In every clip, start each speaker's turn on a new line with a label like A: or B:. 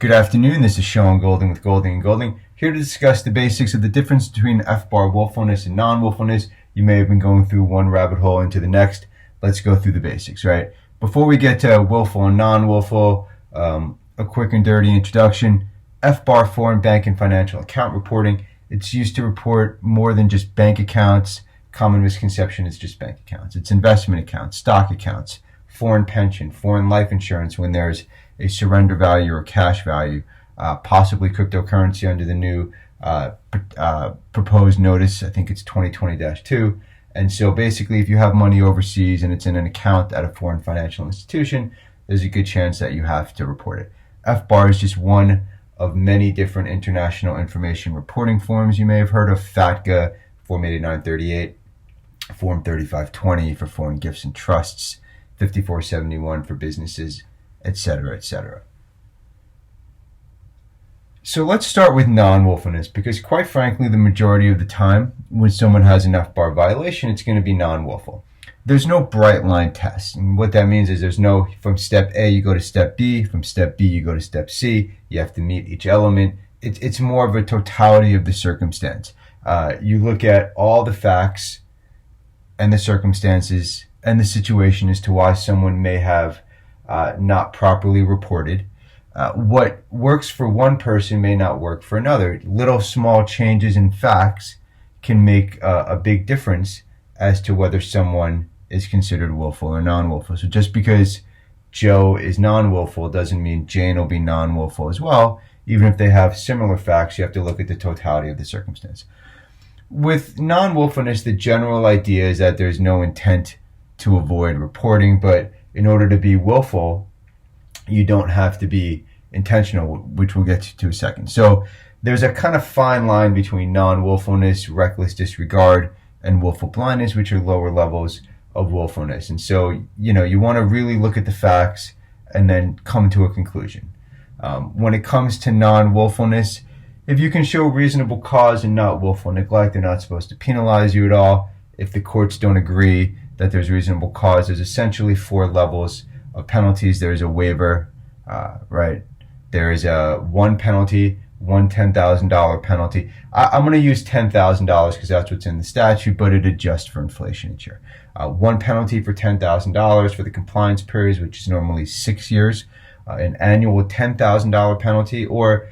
A: Good afternoon, this is Sean Golding with Golding & Golding, here to discuss the basics of the difference between FBAR willfulness and non-willfulness. You may have been going through one rabbit hole into the next. Let's go through the basics, right? Before we get to willful and non-willful, a quick and dirty introduction. FBAR, foreign bank and financial account reporting. It's used to report more than just bank accounts. Common misconception is just bank accounts. It's investment accounts, stock accounts, foreign pension, foreign life insurance when there's a surrender value or cash value, possibly cryptocurrency under the new proposed notice. I think it's 2020-2. And so basically, if you have money overseas and it's in an account at a foreign financial institution, there's a good chance that you have to report it. FBAR is just one of many different international information reporting forms. You may have heard of FATCA, Form 8938, Form 3520 for foreign gifts and trusts, 5471 for businesses, etc., etc. So let's start with non-willfulness, because quite frankly, the majority of the time when someone has an FBAR violation, it's going to be non-willful. There's no bright line test. And what that means is there's no, from step A, you go to step B, from step B, you go to step C. You have to meet each element. It's more of a totality of the circumstance. You look at all the facts and the circumstances and the situation as to why someone may have not properly reported. What works for one person may not work for another. Little small changes in facts can make a big difference as to whether someone is considered willful or non-willful. So just because Joe is non-willful doesn't mean Jane will be non-willful as well. Even if they have similar facts, you have to look at the totality of the circumstance. With non-willfulness, the general idea is that there's no intent to avoid reporting, but in order to be willful, you don't have to be intentional, which we'll get to in a second. So there's a kind of fine line between non-willfulness, reckless disregard, and willful blindness, which are lower levels of willfulness. And so, you want to really look at the facts and then come to a conclusion. When it comes to non-willfulness, if you can show reasonable cause and not willful neglect, they're not supposed to penalize you at all. If the courts don't agree that there's reasonable cause, there's essentially 4 levels of penalties. There's a waiver, right? There is a one penalty, one $10,000 penalty. I'm going to use $10,000 because that's what's in the statute, but it adjusts for inflation each year. One penalty for $10,000 for the compliance periods, which is normally 6 years. An annual $10,000 penalty, or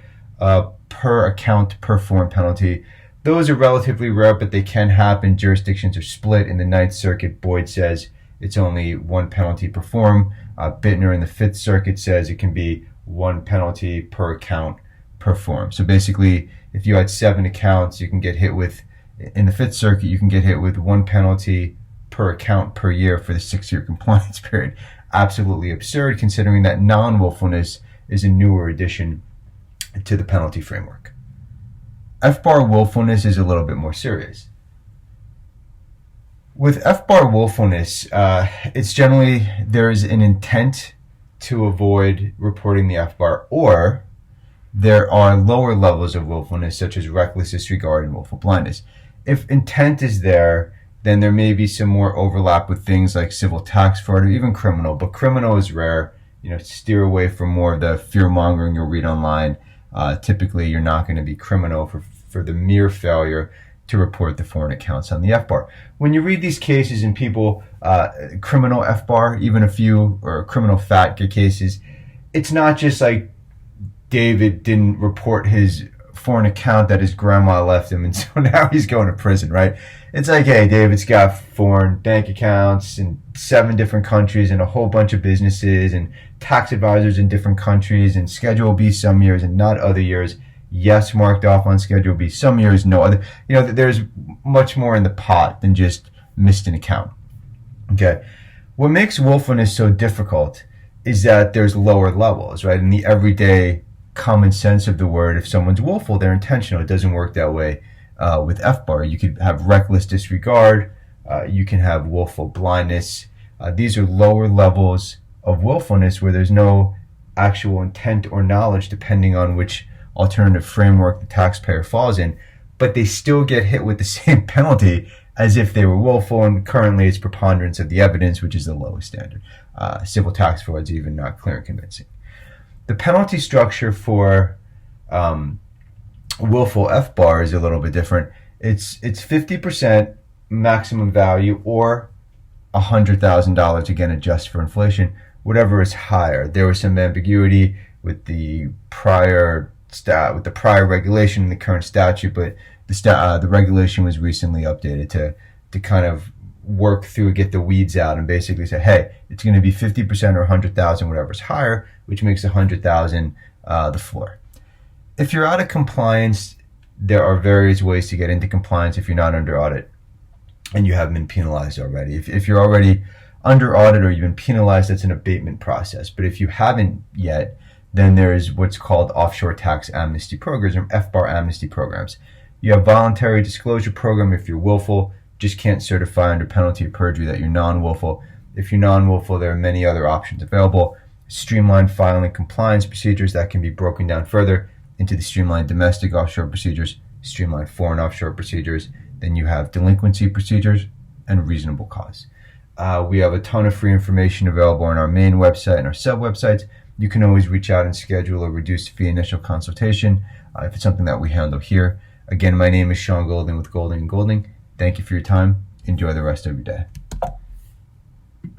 A: per account per form penalty. Those are relatively rare, but they can happen. Jurisdictions are split. In the Ninth Circuit, Boyd says it's only one penalty per form. Bittner in the Fifth Circuit says it can be one penalty per account per form. So basically, if you had 7 accounts, you can get hit with, in the Fifth Circuit, you can get hit with one penalty per account per year for the 6-year compliance period. Absolutely absurd, considering that non-willfulness is a newer addition to the penalty framework. FBAR willfulness is a little bit more serious. With FBAR willfulness, it's generally there is an intent to avoid reporting the FBAR, or there are lower levels of willfulness, such as reckless disregard and willful blindness. If intent is there, then there may be some more overlap with things like civil tax fraud or even criminal, but criminal is rare. Steer away from more of the fear-mongering you'll read online. Typically, you're not going to be criminal for the mere failure to report the foreign accounts on the FBAR. When you read these cases and people, criminal FBAR, even a few, or criminal FATCA cases, it's not just like David didn't report his foreign account that his grandma left him, and so now he's going to prison, right? It's like, hey, David's got foreign bank accounts in 7 different countries and a whole bunch of businesses and tax advisors in different countries, and Schedule B some years and not other years. Yes, marked off on Schedule B some years, no other. There's much more in the pot than just missed an account. Okay. What makes willfulness so difficult is that there's lower levels, right? In the everyday common sense of the word, if someone's willful, they're intentional. It doesn't work that way with FBAR. You could have reckless disregard. You can have willful blindness. These are lower levels of willfulness where there's no actual intent or knowledge, depending on which alternative framework the taxpayer falls in, but they still get hit with the same penalty as if they were willful, and currently it's preponderance of the evidence, which is the lowest standard. Civil tax fraud is even not clear and convincing. The penalty structure for willful FBAR is a little bit different. It's 50% maximum value or $100,000, again adjust for inflation, whatever is higher. There was some ambiguity with the prior regulation and the current statute, but the regulation was recently updated to kind of work through, get the weeds out, and basically say, hey, it's going to be 50% or 100,000, whatever's higher, which makes 100,000 the floor. If you're out of compliance, there are various ways to get into compliance if you're not under audit and you haven't been penalized already. If you're already under audit or you've been penalized, that's an abatement process. But if you haven't yet, then there is what's called offshore tax amnesty programs, or FBAR amnesty programs. You have voluntary disclosure program if you're willful, just can't certify under penalty of perjury that you're non-willful. If you're non-willful, there are many other options available. Streamlined filing compliance procedures that can be broken down further into the streamlined domestic offshore procedures, streamlined foreign offshore procedures. Then you have delinquency procedures and reasonable cause. We have a ton of free information available on our main website and our sub-websites. You can always reach out and schedule a reduced fee initial consultation if it's something that we handle here. Again, my name is Sean Golding with Golding & Golding. Thank you for your time. Enjoy the rest of your day.